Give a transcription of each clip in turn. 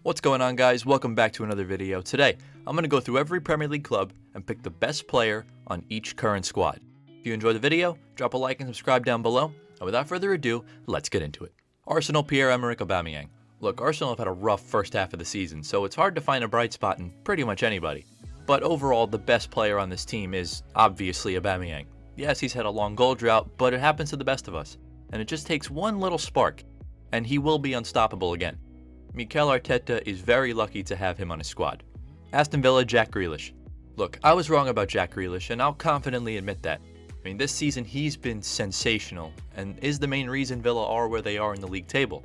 What's going on, guys? Welcome back to another video. Today, I'm going to go through every Premier League club and pick the best player on each current squad. If you enjoyed the video, drop a like and subscribe down below. And without further ado, let's get into it. Arsenal, Pierre-Emerick Aubameyang. Look, Arsenal have had a rough first half of the season, so it's hard to find a bright spot in pretty much anybody. But overall, the best player on this team is obviously Aubameyang. Yes, he's had a long goal drought, but it happens to the best of us. And it just takes one little spark, and he will be unstoppable again. Mikel Arteta is very lucky to have him on his squad. Aston Villa, Jack Grealish. Look, I was wrong about Jack Grealish, and I'll confidently admit that. I mean, this season he's been sensational, and is the main reason Villa are where they are in the league table.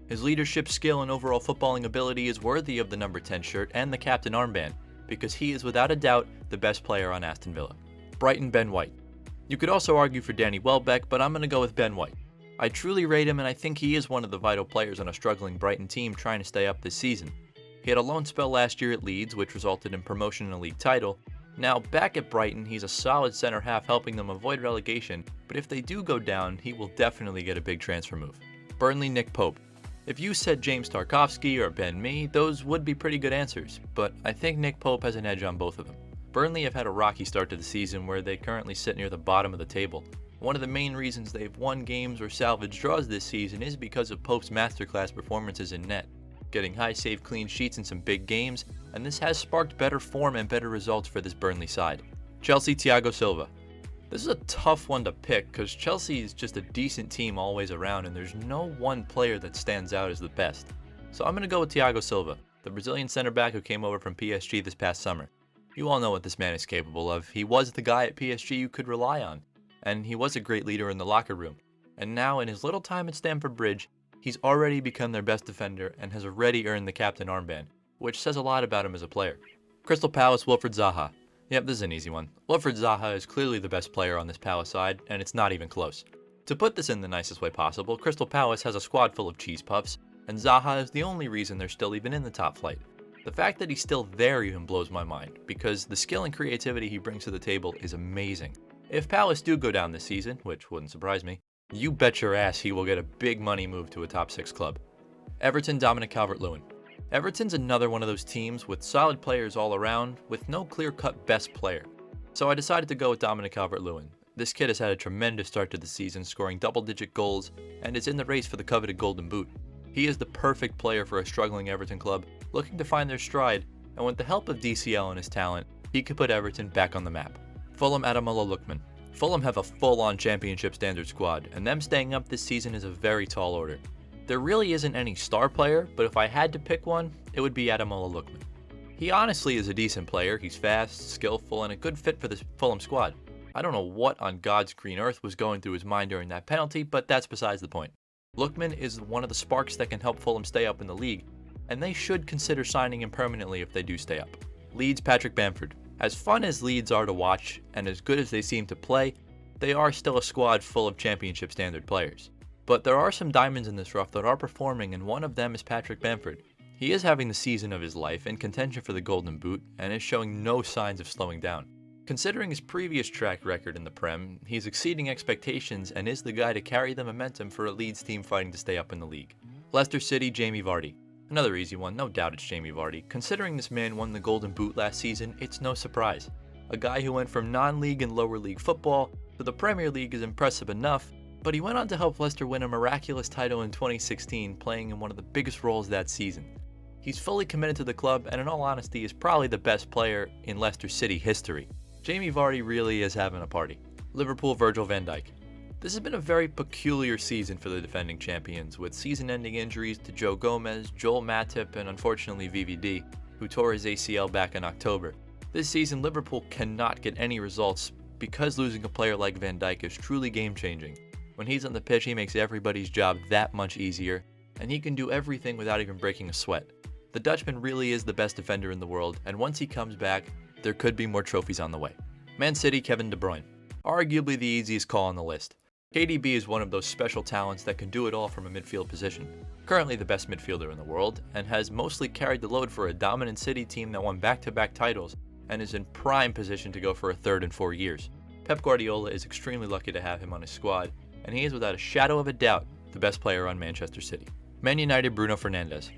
His leadership skill and overall footballing ability is worthy of the number 10 shirt and the captain armband, because he is without a doubt the best player on Aston Villa. Brighton, Ben White. You could also argue for Danny Welbeck, but I'm going to go with Ben White. I truly rate him, and I think he is one of the vital players on a struggling Brighton team trying to stay up this season. He had a loan spell last year at Leeds, which resulted in promotion and a league title. Now, back at Brighton, he's a solid center half helping them avoid relegation, but if they do go down, he will definitely get a big transfer move. Burnley, Nick Pope. If you said James Tarkowski or Ben Mee, those would be pretty good answers, but I think Nick Pope has an edge on both of them. Burnley have had a rocky start to the season where they currently sit near the bottom of the table. One of the main reasons they've won games or salvaged draws this season is because of Pope's masterclass performances in net, getting high save clean sheets in some big games, and this has sparked better form and better results for this Burnley side. Chelsea, Thiago Silva. This is a tough one to pick because Chelsea is just a decent team always around and there's no one player that stands out as the best. So I'm going to go with Thiago Silva, the Brazilian center back who came over from PSG this past summer. You all know what this man is capable of. He was the guy at PSG you could rely on. And he was a great leader in the locker room. And now in his little time at Stamford Bridge, he's already become their best defender and has already earned the captain armband, which says a lot about him as a player. Crystal Palace, Wilfried Zaha. Yep, this is an easy one. Wilfried Zaha is clearly the best player on this Palace side, and it's not even close. To put this in the nicest way possible, Crystal Palace has a squad full of cheese puffs, and Zaha is the only reason they're still even in the top flight. The fact that he's still there even blows my mind, because the skill and creativity he brings to the table is amazing. If Palace do go down this season, which wouldn't surprise me, you bet your ass he will get a big money move to a top 6 club. Everton, Dominic Calvert-Lewin. Everton's another one of those teams with solid players all around, with no clear-cut best player. So I decided to go with Dominic Calvert-Lewin. This kid has had a tremendous start to the season, scoring double-digit goals, and is in the race for the coveted Golden Boot. He is the perfect player for a struggling Everton club, looking to find their stride, and with the help of DCL and his talent, he could put Everton back on the map. Fulham, Ademola Lookman. Fulham have a full-on championship standard squad, and them staying up this season is a very tall order. There really isn't any star player, but if I had to pick one, it would be Ademola Lookman. He honestly is a decent player. He's fast, skillful, and a good fit for this Fulham squad. I don't know what on God's green earth was going through his mind during that penalty, but that's besides the point. Lookman is one of the sparks that can help Fulham stay up in the league, and they should consider signing him permanently if they do stay up. Leeds, Patrick Bamford. As fun as Leeds are to watch, and as good as they seem to play, they are still a squad full of championship standard players. But there are some diamonds in this rough that are performing, and one of them is Patrick Bamford. He is having the season of his life in contention for the Golden Boot, and is showing no signs of slowing down. Considering his previous track record in the Prem, he's exceeding expectations and is the guy to carry the momentum for a Leeds team fighting to stay up in the league. Leicester City, Jamie Vardy. Another easy one, no doubt it's Jamie Vardy. Considering this man won the Golden Boot last season, it's no surprise. A guy who went from non-league and lower league football to the Premier League is impressive enough, but he went on to help Leicester win a miraculous title in 2016, playing in one of the biggest roles that season. He's fully committed to the club, and in all honesty is probably the best player in Leicester City history. Jamie Vardy really is having a party. Liverpool, Virgil van Dijk. This has been a very peculiar season for the defending champions, with season-ending injuries to Joe Gomez, Joel Matip, and unfortunately VVD, who tore his ACL back in October. This season, Liverpool cannot get any results because losing a player like Van Dijk is truly game-changing. When he's on the pitch, he makes everybody's job that much easier, and he can do everything without even breaking a sweat. The Dutchman really is the best defender in the world, and once he comes back, there could be more trophies on the way. Man City, Kevin De Bruyne. Arguably the easiest call on the list. KDB is one of those special talents that can do it all from a midfield position. Currently the best midfielder in the world, and has mostly carried the load for a dominant City team that won back-to-back titles, and is in prime position to go for a third in 4 years. Pep Guardiola is extremely lucky to have him on his squad, and he is without a shadow of a doubt the best player on Manchester City. Man United, Bruno Fernandes.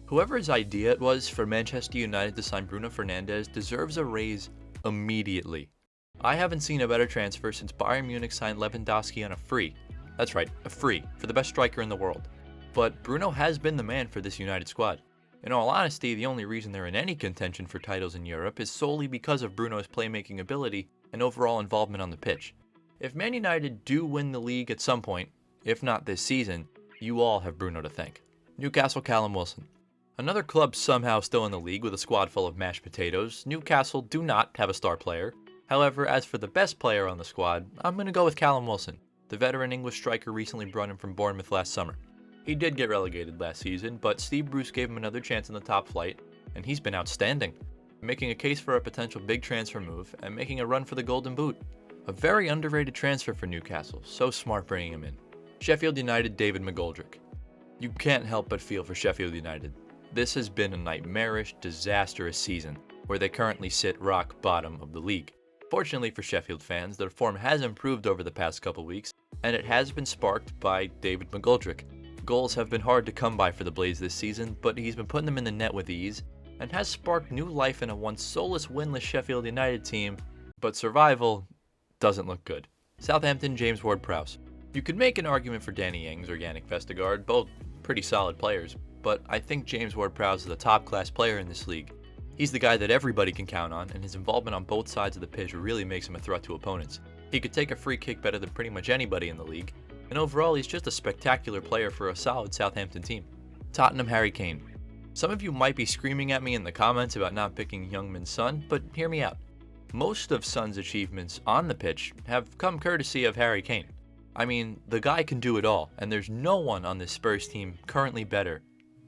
Whoever's idea it was for Manchester United to sign Bruno Fernandes deserves a raise immediately. I haven't seen a better transfer since Bayern Munich signed Lewandowski on a free. That's right, a free, for the best striker in the world. But Bruno has been the man for this United squad. In all honesty, the only reason they're in any contention for titles in Europe is solely because of Bruno's playmaking ability and overall involvement on the pitch. If Man United do win the league at some point, if not this season, you all have Bruno to thank. Newcastle Callum Wilson. Another club somehow still in the league with a squad full of mashed potatoes. Newcastle do not have a star player. However, as for the best player on the squad, I'm going to go with Callum Wilson. The veteran English striker recently brought in from Bournemouth last summer. He did get relegated last season, but Steve Bruce gave him another chance in the top flight, and he's been outstanding, making a case for a potential big transfer move and making a run for the Golden Boot. A very underrated transfer for Newcastle, so smart bringing him in. Sheffield United David McGoldrick. You can't help but feel for Sheffield United. This has been a nightmarish, disastrous season, where they currently sit rock bottom of the league. Fortunately for Sheffield fans, their form has improved over the past couple weeks, and it has been sparked by David McGoldrick. Goals have been hard to come by for the Blaze this season, but he's been putting them in the net with ease, and has sparked new life in a once soulless winless Sheffield United team, but survival doesn't look good. Southampton James Ward-Prowse. You could make an argument for Danny Ings or Yannick Vestergaard, both pretty solid players, but I think James Ward-Prowse is a top-class player in this league. He's the guy that everybody can count on, and his involvement on both sides of the pitch really makes him a threat to opponents. He could take a free kick better than pretty much anybody in the league, and overall he's just a spectacular player for a solid Southampton team. Tottenham Harry Kane. Some of you might be screaming at me in the comments about not picking Youngmin's Son, but hear me out. Most of Son's achievements on the pitch have come courtesy of Harry Kane. I mean, the guy can do it all, and there's no one on this Spurs team currently better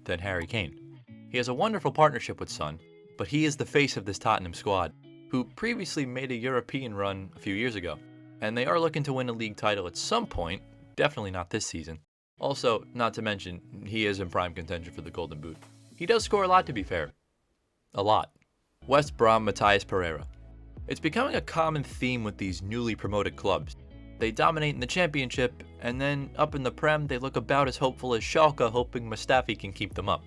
than Harry Kane. He has a wonderful partnership with Son, but he is the face of this Tottenham squad, who previously made a European run a few years ago, and they are looking to win a league title at some point, definitely not this season. Also, not to mention, he is in prime contention for the Golden Boot. He does score a lot, to be fair. A lot. West Brom Matías Pereira. It's becoming a common theme with these newly promoted clubs. They dominate in the championship, and then up in the Prem they look about as hopeful as Schalke, hoping Mustafi can keep them up.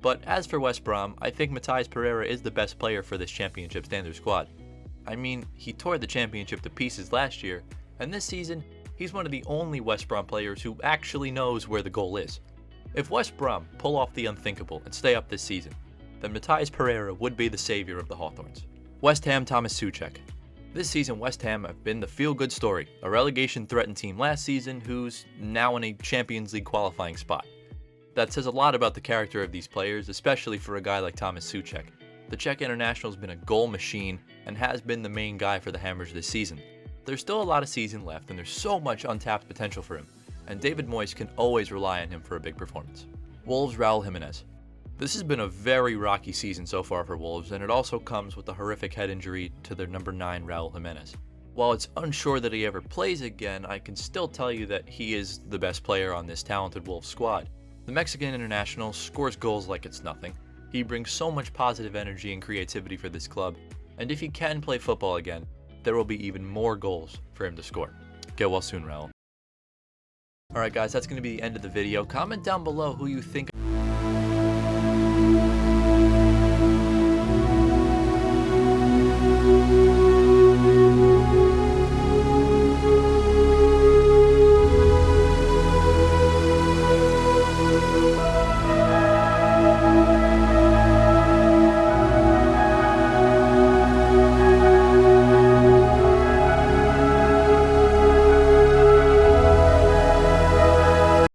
But as for West Brom, I think Matías Pereira is the best player for this championship standard squad. I mean, he tore the championship to pieces last year, and this season, he's one of the only West Brom players who actually knows where the goal is. If West Brom pull off the unthinkable and stay up this season, then Matías Pereira would be the savior of the Hawthorns. West Ham Thomas Souček. This season, West Ham have been the feel-good story, a relegation-threatened team last season who's now in a Champions League qualifying spot. That says a lot about the character of these players, especially for a guy like Thomas Souček. The Czech international has been a goal machine and has been the main guy for the Hammers this season. There's still a lot of season left, and there's so much untapped potential for him, and David Moyes can always rely on him for a big performance. Wolves Raul Jimenez. This has been a very rocky season so far for Wolves, and it also comes with a horrific head injury to their number 9 Raul Jimenez. While it's unsure that he ever plays again, I can still tell you that he is the best player on this talented Wolves squad. The Mexican international scores goals like it's nothing. He brings so much positive energy and creativity for this club, and if he can play football again, there will be even more goals for him to score. Get well soon, Raul. Alright guys, that's going to be the end of the video. Comment down below who you think